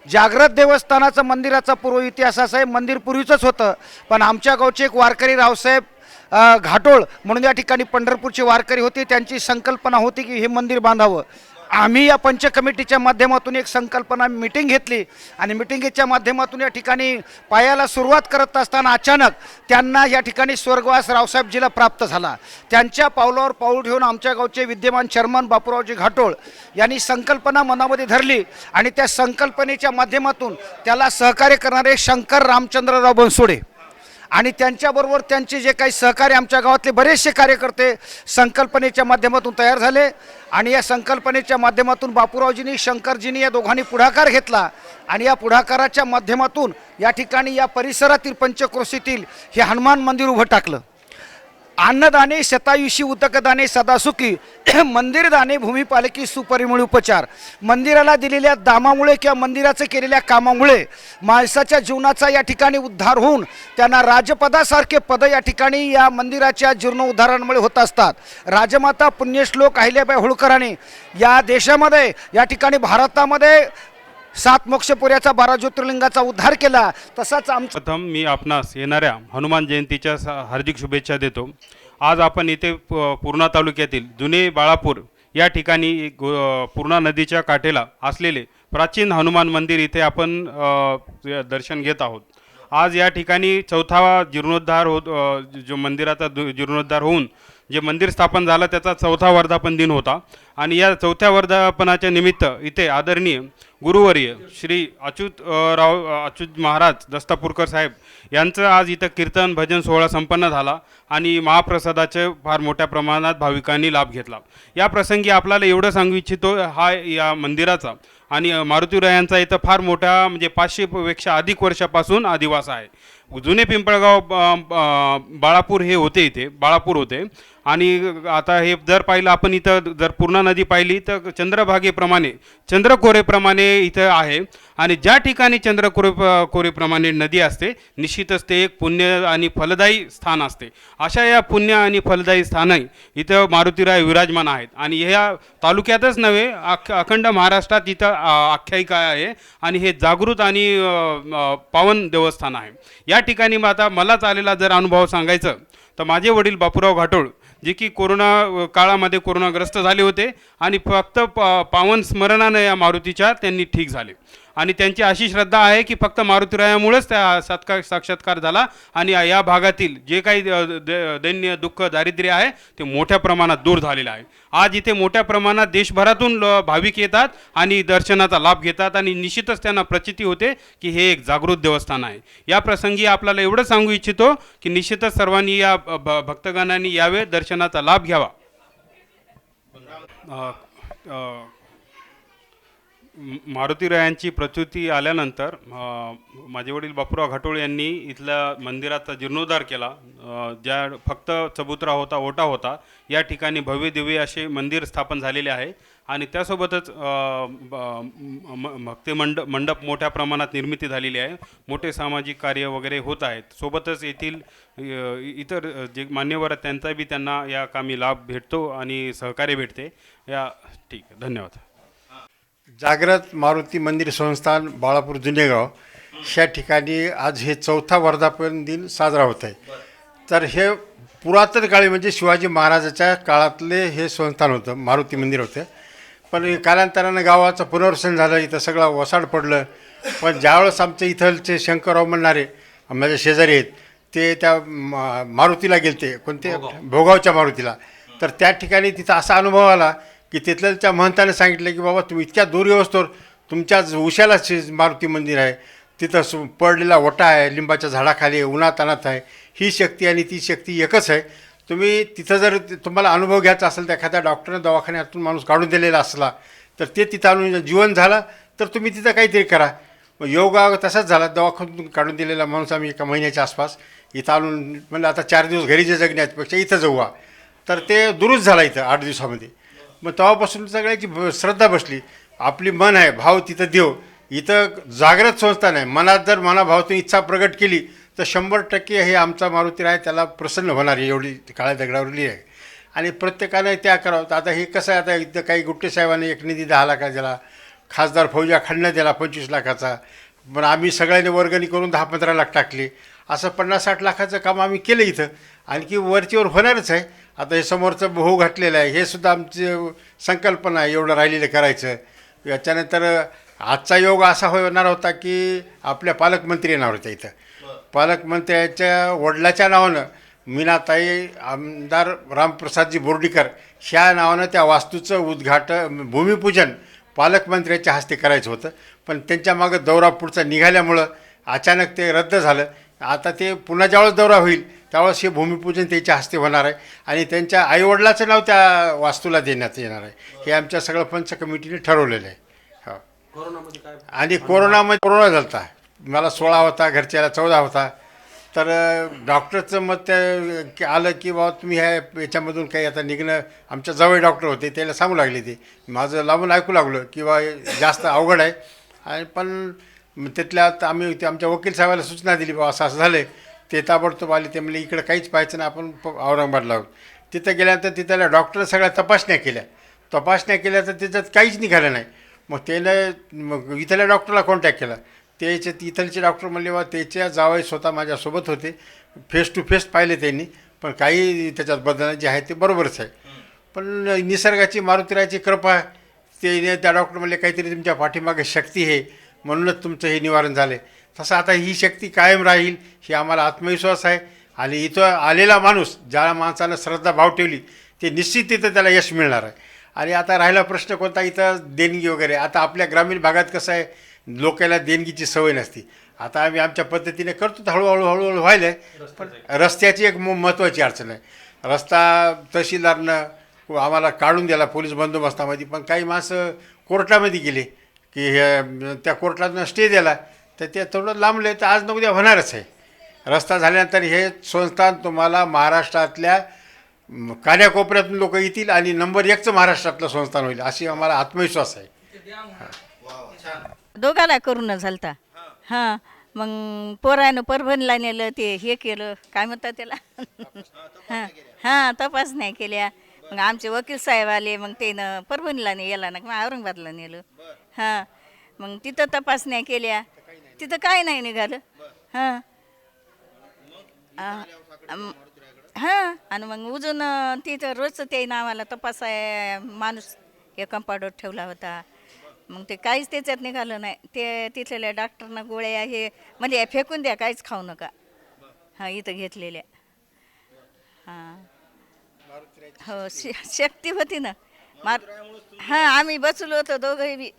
जागृत देवस्थानाचं मंदिराचा पूर्व इतिहास असा आहे. मंदिर पूर्वीचंच होतं पण आमच्या गावचे एक वारकरी रावसाहेब घाटोळ म्हणून या ठिकाणी पंढरपूरचे वारकरी होते. त्यांची संकल्पना होती की हे मंदिर बांधावं. आम्ही या पंच कमिटीच्या माध्यमातून एक संकल्पना मिटिंग घेतली आणि मिटिंगच्या माध्यमातून या ठिकाणी पायाला सुरुवात करत असताना अचानक त्यांना या ठिकाणी स्वर्गवास रावसाहेबजीला प्राप्त झाला. त्यांच्या पावलावर पाऊल ठेवून आमच्या गावचे विद्यमान चेअरमन बापूरावजी घाटोळ यांनी संकल्पना मनामध्ये धरली आणि त्या संकल्पनेच्या माध्यमातून त्याला सहकार्य करणारे शंकर रामचंद्रराव बनसोडे आणि त्यांच्याबरोबर त्यांचे जे काही सहकारी आमच्या गावातले बरेचसे कार्यकर्ते संकल्पनेच्या माध्यमातून तयार झाले आणि या संकल्पनेच्या माध्यमातून बापूरावजींनी शंकरजींनी या दोघांनी पुढाकार घेतला आणि या पुढाकाराच्या माध्यमातून या ठिकाणी या परिसरातील पंचक्रोशीतील हे हनुमान मंदिर उभं टाकलं. अन्नदाने शतायुषी उदकदाने सदासुखी मंदिरदाने भूमिपालकी सुपरिमळ उपचार. मंदिराला दिलेल्या दामामुळे किंवा मंदिराचं केलेल्या कामामुळे माणसाच्या जीवनाचा या ठिकाणी उद्धार होऊन त्यांना राजपदासारखे पद या ठिकाणी या मंदिराच्या जीर्णोद्धारांमुळे होत असतात. राजमाता पुण्यश्लोक अहिल्याबाई होळकरांनी या देशामध्ये या ठिकाणी भारतामध्ये सात मोक्षपुऱ्याचा 12 ज्योतिर्लिंगाचा उद्धार केला, तसाच आमचा प्रथम मी आपणास येणाऱ्या हनुमान जयंतीच्या हार्दिक शुभेच्छा देतो. आज आपण इथे पूर्णा तालुक्यातील जुने बाळापूर या ठिकाणी पूर्णा नदीच्या काठेला असलेले प्राचीन हनुमान मंदिर इथे आपण दर्शन घेत आहोत. आज या ठिकाणी चौथा जीर्णोद्धार जो मंदिराचा जीर्णोद्धार होऊन जे मंदिर स्थापन झालं त्याचा चौथा वर्धापन दिन होता आणि या चौथ्या वर्धापनाच्या निमित्त इथे आदरणीय गुरुवर्य श्री अच्युत महाराज दस्तापूरकर साहेब यांचं आज इथं कीर्तन भजन सोहळा संपन्न झाला आणि महाप्रसादाचे फार मोठ्या प्रमाणात भाविकांनी लाभ घेतला. या प्रसंगी आपल्याला एवढं सांगू इच्छितो, हा या मंदिराचा आणि मारुतीरायांचा इथं फार मोठा म्हणजे 500पेक्षा अधिक वर्षापासून अधिवास आहे. जुने पिंपळगाव बाळापूर हे होते, इथे बाळापूर होते आणि आता हे जर पाहिलं आपण इथं जर पूर्णा नदी पाहिली तर चंद्रकोरेप्रमाणे इथं आहे आणि ज्या ठिकाणी कोरेप्रमाणे नदी असते निश्चितच ते एक पुण्य आणि फलदायी स्थान असते. अशा या पुण्य आणि फलदायी स्थानही इथं मारुतीराय विराजमान आहेत आणि ह्या तालुक्यातच नव्हे अखंड महाराष्ट्रात इथं आख्यायिका आहे आणि हे जागृत आणि पावन देवस्थान आहे. या ठिकाणी आता मलाच आलेला जर अनुभव सांगायचं तर माझे वडील बापूराव घाटोळ जे की कोरोना काळामध्ये कोरोनाग्रस्त झाले होते आणि फक्त पावन स्मरणानं या मारुतीच्या त्यांनी ठीक झाले आणि त्यांची अशी श्रद्धा आहे की फक्त मारुतीरायामुळेच त्या साक्षात्कार झाला आणि या भागातील जे काही दैन्य दुःख दारिद्र्य आहे ते मोठ्या प्रमाणात दूर झालेलं आहे. आज इथे मोठ्या प्रमाणात देशभरातून भाविक येतात आणि दर्शनाचा लाभ घेतात आणि निश्चितच त्यांना प्रचिती होते की हे एक जागृत देवस्थान आहे. या प्रसंगी आपल्याला एवढं सांगू इच्छितो की निश्चितच सर्वांनी या भक्तगणांनी यावे, दर्शनाचा लाभ घ्यावा. मारुतीरायांची प्रचिती आल्यानंतर माझे वडील बापूराव घाटोळ यांनी इथल्या मंदिराचा जीर्णोद्धार केला. ज्या फक्त चबुतरा होता, ओटा होता, या ठिकाणी भव्य दिव्य असे मंदिर स्थापन झालेले आहे आणि त्यासोबतच भक्ती मंडप मोठ्या प्रमाणात निर्मिती झालेली आहे. मोठे सामाजिक कार्य वगैरे होत आहेत. सोबतच येथील इतर जे मान्यवर आहेत त्यांचा बी त्यांना या कामी लाभ भेटतो आणि सहकार्य भेटते. ठीक आहे, धन्यवाद. जागृत मारुती मंदिर संस्थान बाळापूर जुनेगाव ह्या ठिकाणी आज हे चौथा वर्धापन दिन साजरा होत आहे. तर हे पुरातन काळी म्हणजे शिवाजी महाराजाच्या काळातले हे संस्थान होतं, मारुती मंदिर होतं. पण कालांतरानं गावाचं पुनर्वसन झालं, इथं सगळं वसाड पडलं. पण ज्यावेळेस आमच्या इथलचे शंकरराव म्हणणारे माझ्या शेजारी आहेत ते त्या मारुतीला गेलते, कोणते भोगावच्या मारुतीला. तर त्या ठिकाणी तिथं असा अनुभव आला की तिथल्या महंताने सांगितलं की बाबा तुम्ही इतक्या दूर येऊस्तोवर तुमच्या उशालाच मारुती मंदिर आहे, तिथं पडलेला ओटा आहे, लिंबाच्या झाडाखाली उन्हातानात आहे. ही शक्ती आणि ती शक्ती एकच आहे. तुम्ही तिथं जर तुम्हाला अनुभव घ्यायचा असेल तर एखाद्या डॉक्टरनं दवाखान्यातून माणूस काढून दिलेला असला तर ते तिथं आणून जीवन झालं तर तुम्ही तिथं काहीतरी करा. योगा तसाच झाला, दवाखान्यातून काढून दिलेला माणूस आम्ही एका महिन्याच्या आसपास इथं आणून म्हणलं आता 4 दिवस घरी जे जगण्यापेक्षा इथं जाऊया, तर ते दुरुस्त झाला इथं 8 दिवसामध्ये. मग तेव्हापासून सगळ्याची श्रद्धा बसली. आपली मन आहे, भाव तिथं देव. इथं जागृत संस्थान आहे. मनात जर मनाभावातून इच्छा प्रगट केली तर 100% हे आमचा मारुती आहे त्याला प्रसन्न होणार आहे, एवढी काळ्या दगडावरली आहे. आणि प्रत्येकाने त्या करावं. आता हे कसं आहे, आता इथं काही गुट्टे साहेबांनी एक निधी 10 लाखाचा दिला, खासदार फौजा खंड दिला 25 लाखाचा, पण आम्ही सगळ्यांनी वर्गणी करून 10-15 लाख टाकले. असं 50-60 लाखाचं काम आम्ही केलं इथं. आणखी वरचीवर होणारच आहे. आता हे समोरचं भाऊ घातलेलं आहे, हे सुद्धा आमची संकल्पना आहे एवढं राहिलेलं करायचं. याच्यानंतर आजचा योग असा होणार होता की आपल्या पालकमंत्री येणार होत्या इथं. पालकमंत्र्याच्या वडिलाच्या नावानं मीनाताई आमदार रामप्रसादजी बोर्डीकर ह्या नावानं त्या वास्तूचं उद्घाटन भूमिपूजन पालकमंत्र्याच्या हस्ते करायचं होतं. पण त्यांच्या मागं दौरा पुढचा निघाल्यामुळं अचानक ते रद्द झालं. आता ते पुन्हा ज्यावेळेस दौरा होईल त्यावेळेस हे भूमिपूजन त्याच्या हस्ते होणार आहे आणि त्यांच्या आईवडिलाचं नाव त्या वास्तूला देण्यात येणार आहे. हे आमच्या सगळं पंच कमिटीने ठरवलेलं आहे. हो. आणि कोरोनामध्ये कोरोना झाला होता. मला 16 होता, घरच्याला 14 होता. तर डॉक्टरचं मत ते आलं की बाबा तुम्ही याच्यामधून काही आता निघणं. आमच्या जवळ डॉक्टर होते, त्याला सांगू लागले. ते माझं लांबून ऐकू लागलं की बा जास्त अवघड आहे. आणि पण तिथल्यात आम्ही ते आमच्या वकील साहेबाला सूचना दिली बाबा असं असं झालं. ते ताबडतोब आले. ते म्हणले इकडं काहीच पाहायचं नाही, आपण औरंगाबादला आहोत. तिथं गेल्यानंतर तिथल्या डॉक्टरनं सगळ्या तपासण्या केल्या तर त्याच्यात काहीच निघालं नाही. मग त्यानं मग इथल्या डॉक्टरला कॉन्टॅक्ट केला. त्याचे इथलचे डॉक्टर म्हणले बा त्याच्या जावई स्वतः माझ्यासोबत होते, फेस टू फेस पाहिले त्यांनी, पण काही त्याच्यात बदल जे आहे ते बरोबरच आहे. पण निसर्गाची मारुतीराची कृपा, ते त्या डॉक्टर म्हणले काहीतरी तुमच्या पाठीमागे शक्ती आहे म्हणूनच तुमचं हे निवारण झालं. तसं आता ही शक्ती कायम राहील ही आम्हाला आत्मविश्वास आहे. आणि इथं आलेला माणूस, ज्या माणसानं श्रद्धा भाव ठेवली ते निश्चित तिथं त्याला यश मिळणार आहे. आणि आता राहिला प्रश्न कोणता इथं देणगी वगैरे. आता आपल्या ग्रामीण भागात कसं आहे, लोकांना देणगीची सवय नसते. आता आम्ही आमच्या पद्धतीने करतो तर हळूहळू व्हायला आहे. पण रस्त्याची एक महत्त्वाची अडचण आहे. रस्ता तहसीलदारनं आम्हाला काढून दिला पोलीस बंदोबस्तामध्ये, पण काही माणसं कोर्टामध्ये गेले की हे त्या कोर्टानं स्टे दिला तर ते थोडं लांबले, तर आज न उद्या होणारच आहे. रस्ता झाल्यानंतर हे संस्थान तुम्हाला महाराष्ट्रातल्या कान्याकोपऱ्यातून लोक येतील आणि नंबर 1चं महाराष्ट्रातलं संस्थान होईल अशी आम्हाला आत्मविश्वास आहे. दोघाला करून झालता. हां, मग पोरानं परभणीला नेलं, ते हे केलं, काय म्हणतात त्याला हां हां तपासण्या केल्या. मग आमचे वकील साहेब आले, मग त्यानं परभणीला याला ना मग औरंगाबादला नेलं. हां, मग तिथं तपासण्या केल्या, तिथं काय नाही निघालं. हां हां, आणि मग अजून तिथं रोजचं ते नावाला तपासाय माणूस हे कंपाऊंडर ठेवला होता. मग ते काहीच त्याच्यात निघालं नाही. ते तिथल्या डॉक्टरनं गोळ्या हे म्हणजे फेकून द्या, काहीच खाऊ नका. हां, इथं घेतलेल्या. हां हो, शक्ती होती ना हां, आम्ही बसलो होतो दोघंही बी.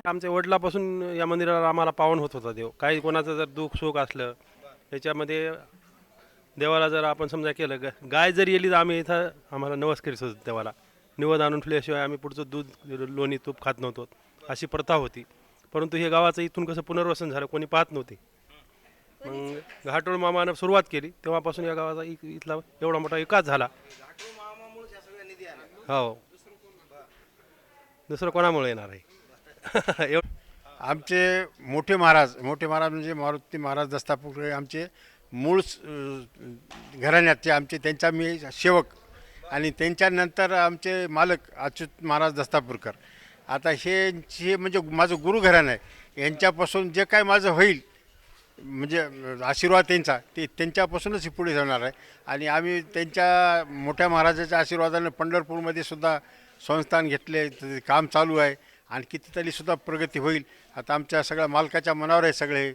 आमच्या वडिलापासून या मंदिराला आम्हाला पावन होत होता देव. काही कोणाचं जर दुःख सुख असलं याच्यामध्ये देवाला जर आपण समजा केलं, गाय जर येली तर आम्ही इथं आम्हाला नवस करीत होतो देवाला. निवद आणून ठेवल्याशिवाय आम्ही पुढचं दूध लोणी तूप खात नव्हतो, अशी प्रथा होती. परंतु हे गावाचं इथून कसं पुनर्वसन झालं कोणी पाहत नव्हते. मग घाटोळ मामानं सुरुवात केली, तेव्हापासून या गावाचा इथला एवढा मोठा विकास झाला. हो, दुसरं कोणामुळे येणार आहे. आमचे मोठे महाराज म्हणजे मारुती महाराज दस्तापूरकर आमचे मूळ घराण्याचे आमचे, त्यांचा मी सेवक. आणि त्यांच्यानंतर आमचे मालक अच्युत महाराज दस्तापूरकर. आता हे म्हणजे माझं गुरु घराणं आहे. यांच्यापासून जे काय माझं होईल म्हणजे आशीर्वाद त्यांचा, ते त्यांच्यापासूनच हे पुढे जाणार आहे. आणि आम्ही त्यांच्या मोठ्या महाराजाच्या आशीर्वादाने पंढरपूरमध्ये सुद्धा संस्थान घेतले, काम चालू आहे. आणखी तिथली सुद्धा प्रगती होईल. आता आमच्या सगळ्या मालकाच्या मनावर आहे सगळे.